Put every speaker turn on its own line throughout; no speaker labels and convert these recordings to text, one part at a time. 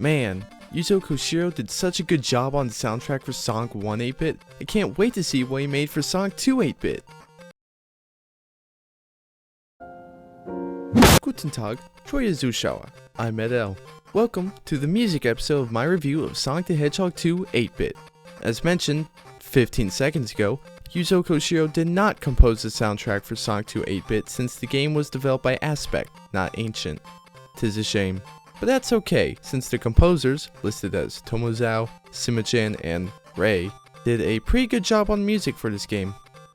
Man, Yuzo Koshiro did such a good job on the soundtrack for Sonic 1 8-bit, I can't wait to see what he made for Sonic 2 8-bit. Guten Tag, Treue Zuschauer, I'm Edel. Welcome to the music episode of my review of Sonic the Hedgehog 2 8-bit. As mentioned 15 seconds ago, Yuzo Koshiro did not compose the soundtrack for Sonic 2 8-bit since the game was developed by Aspect, not Ancient. 'Tis a shame. But that's okay, since the composers, listed as Tomozao, Simachan, and Ray, did a pretty good job on music for this game.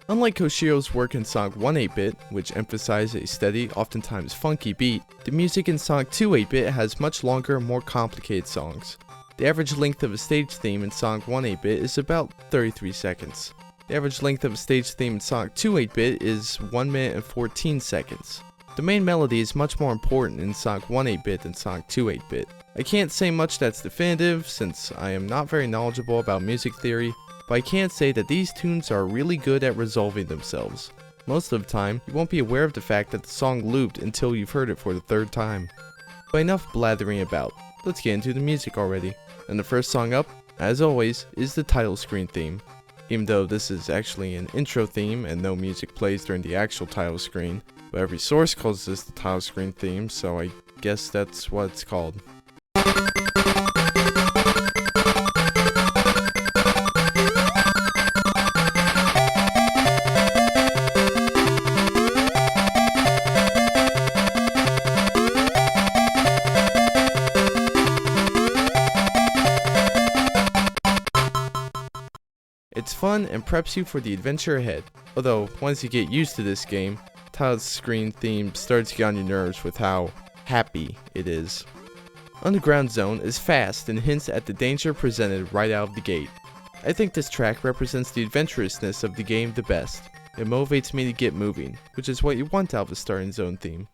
Unlike Koshiro's work in Sonic 1 8-bit, which emphasized a steady, oftentimes funky beat, the music in Sonic 2 8-bit has much longer, more complicated songs. The average length of a stage theme in Sonic 1 8-bit is about 33 seconds. The average length of a stage theme in Sonic 2 8-bit is 1 minute and 14 seconds. The main melody is much more important in Sonic 1 8-bit than Sonic 2 8-bit. I can't say much that's definitive since I am not very knowledgeable about music theory, but I can say that these tunes are really good at resolving themselves. Most of the time, you won't be aware of the fact that the song looped until you've heard it for the third time. But enough blathering about, let's get into the music already. And the first song up, as always, is the title screen theme. Even though this is actually an intro theme and no music plays during the actual title screen, but every source calls this the title screen theme, so I guess that's what it's called. It's fun and preps you for the adventure ahead, although once you get used to this game, title screen theme starts to get on your nerves with how happy it is. Underground Zone is fast and hints at the danger presented right out of the gate. I think this track represents the adventurousness of the game the best. It motivates me to get moving, which is what you want out of a starting zone theme.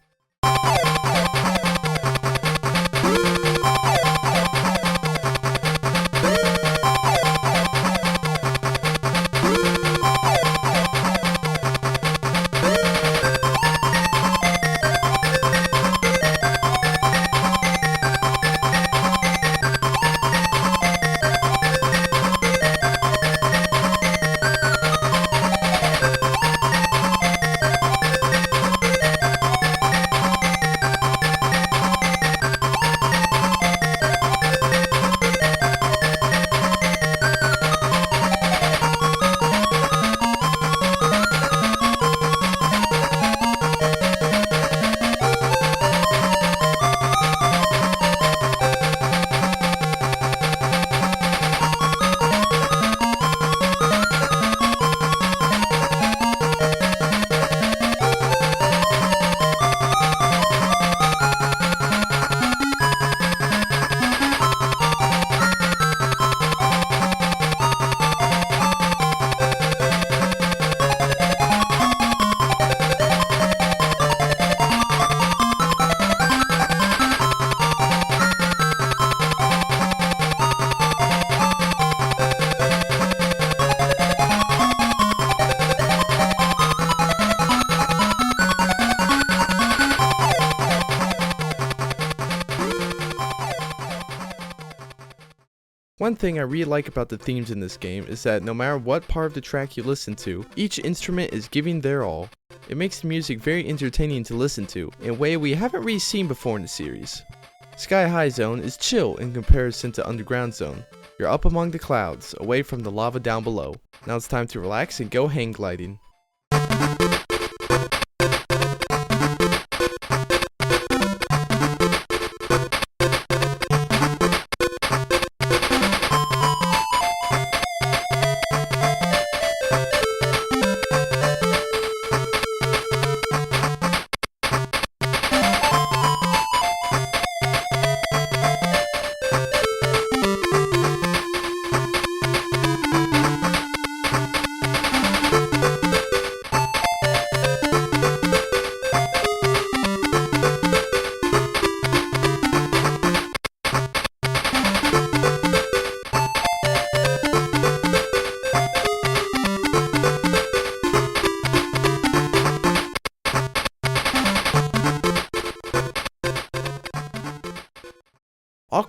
One thing I really like about the themes in this game is that no matter what part of the track you listen to, each instrument is giving their all. It makes the music very entertaining to listen to, in a way we haven't really seen before in the series. Sky High Zone is chill in comparison to Underground Zone. You're up among the clouds, away from the lava down below. Now it's time to relax and go hang gliding.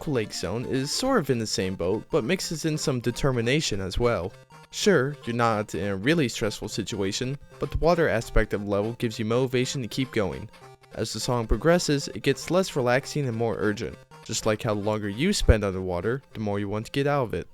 Aqua Lake Zone is sort of in the same boat, but mixes in some determination as well. Sure, you're not in a really stressful situation, but the water aspect of the level gives you motivation to keep going. As the song progresses, it gets less relaxing and more urgent, just like how the longer you spend underwater, the more you want to get out of it.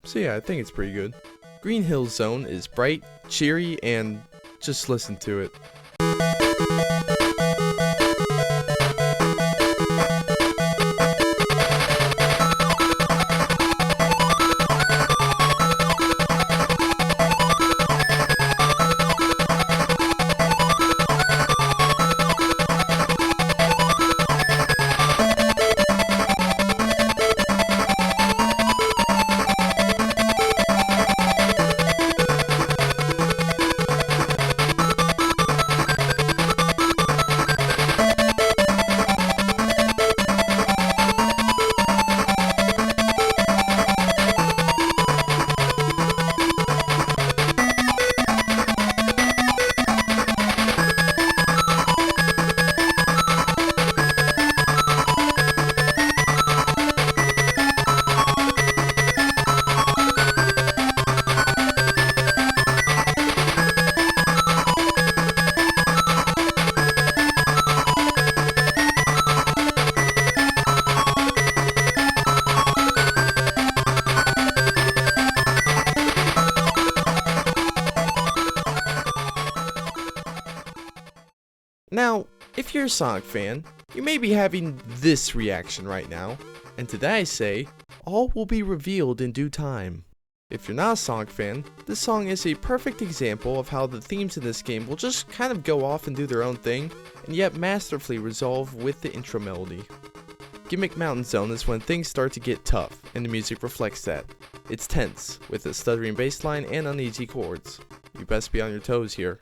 So yeah, I think it's pretty good. Green Hills Zone is bright, cheery, and just listen to it. Now, if you're a Sonic fan, you may be having this reaction right now, and to that I say, all will be revealed in due time. If you're not a Sonic fan, this song is a perfect example of how the themes in this game will just kind of go off and do their own thing, and yet masterfully resolve with the intro melody. Gimmick Mountain Zone is when things start to get tough, and the music reflects that. It's tense, with a stuttering bass line and uneasy chords. You best be on your toes here.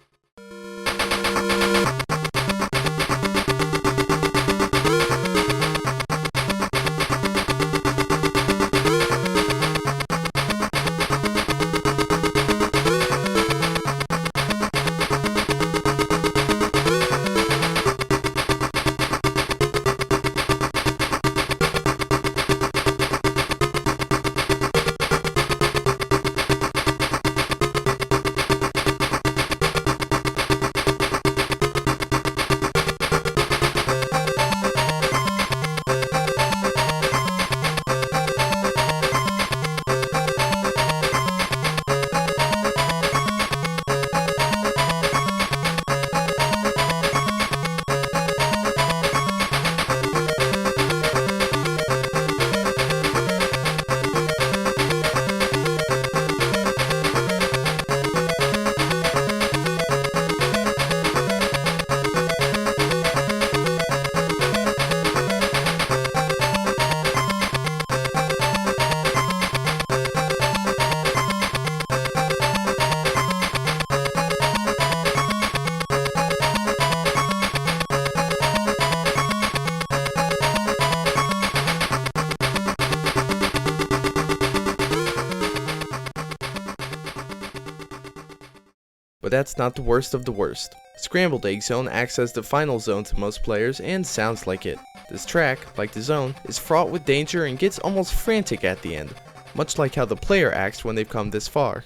But that's not the worst of the worst. Scrambled Egg Zone acts as the final zone to most players and sounds like it. This track, like the zone, is fraught with danger and gets almost frantic at the end, much like how the player acts when they've come this far.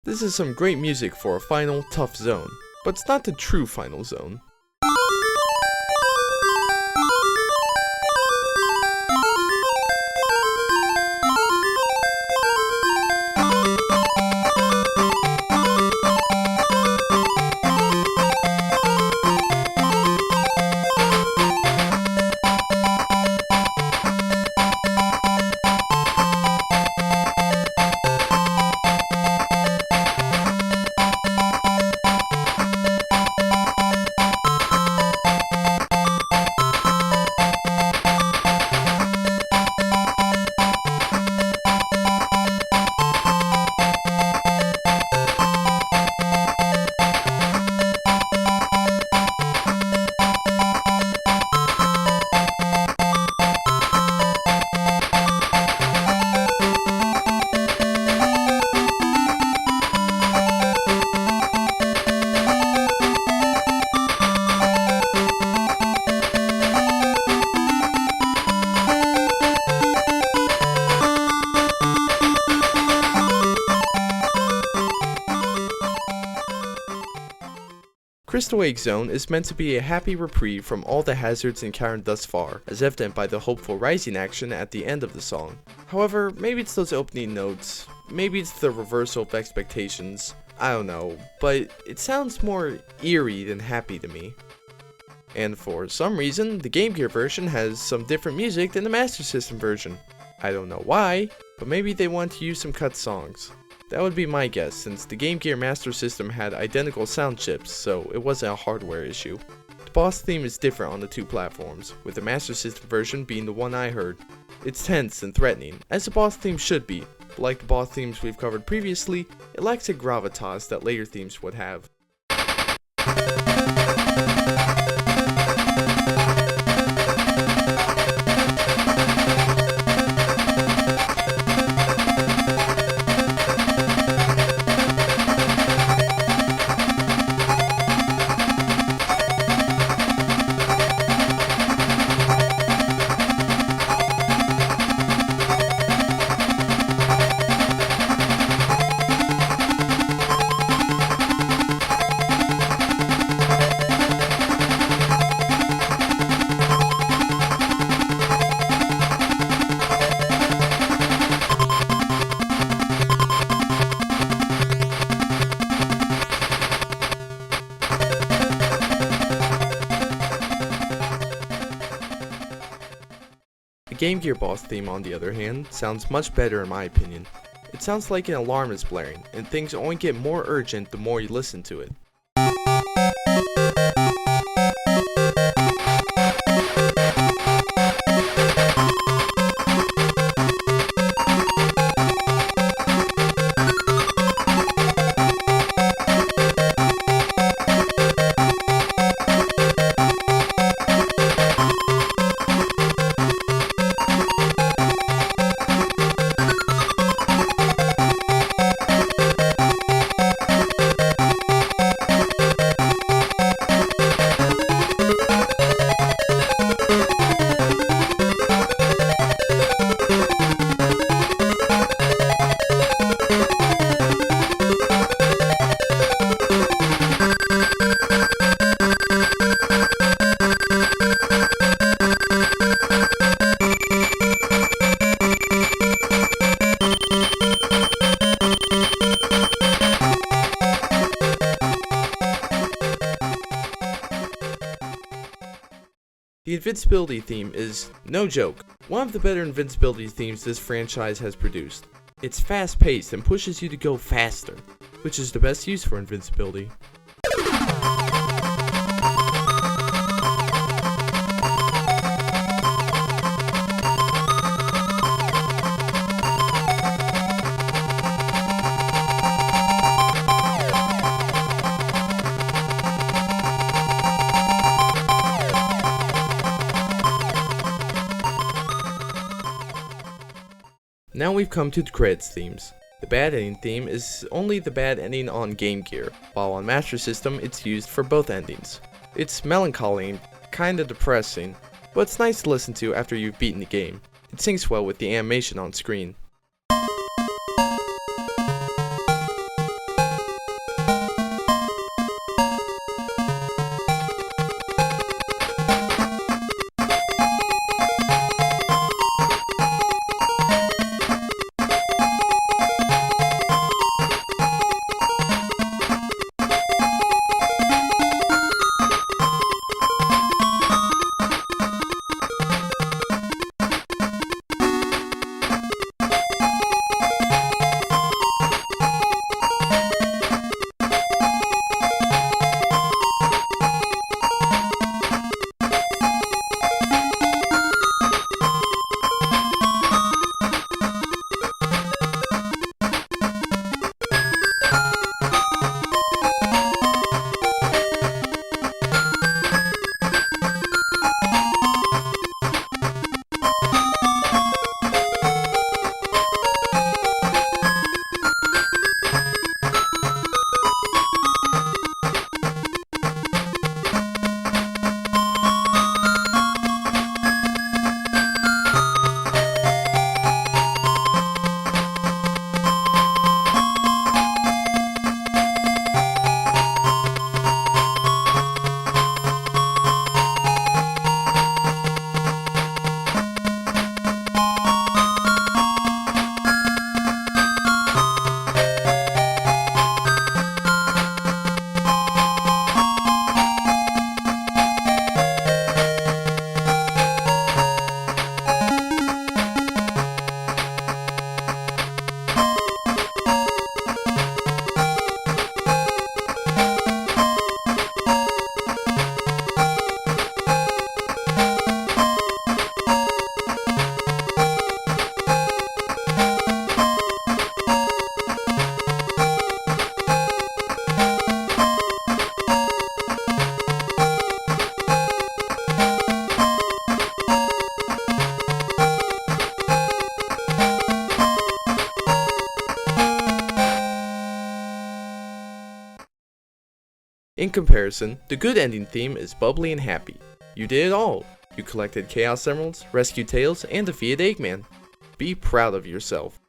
This is some great music for a final, tough zone, but it's not the true final zone. Crystal Egg Zone is meant to be a happy reprieve from all the hazards encountered thus far, as evident by the hopeful rising action at the end of the song. However, maybe it's those opening notes, maybe it's the reversal of expectations, I don't know, but it sounds more eerie than happy to me. And for some reason, the Game Gear version has some different music than the Master System version. I don't know why, but maybe they want to use some cut songs. That would be my guess, since the Game Gear Master System had identical sound chips, so it wasn't a hardware issue. The boss theme is different on the two platforms, with the Master System version being the one I heard. It's tense and threatening, as the boss theme should be, but like the boss themes we've covered previously, it lacks a gravitas that later themes would have. The Game Gear boss theme, on the other hand, sounds much better in my opinion. It sounds like an alarm is blaring, and things only get more urgent the more you listen to it. The invincibility theme is, no joke, one of the better invincibility themes this franchise has produced. It's fast-paced and pushes you to go faster, which is the best use for invincibility. Now we've come to the credits themes. The bad ending theme is only the bad ending on Game Gear, while on Master System it's used for both endings. It's melancholy and kinda depressing, but it's nice to listen to after you've beaten the game. It syncs well with the animation on screen. In comparison, the good ending theme is bubbly and happy. You did it all! You collected Chaos Emeralds, rescued Tails, and defeated Eggman. Be proud of yourself.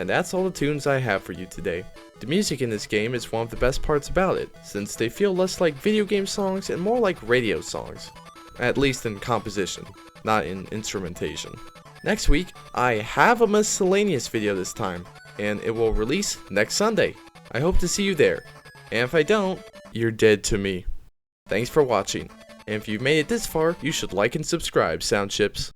And that's all the tunes I have for you today. The music in this game is one of the best parts about it, since they feel less like video game songs and more like radio songs. At least in composition, not in instrumentation. Next week, I have a miscellaneous video this time, and it will release next Sunday. I hope to see you there, and if I don't, you're dead to me. Thanks for watching, and if you've made it this far, you should like and subscribe, Sound Chips.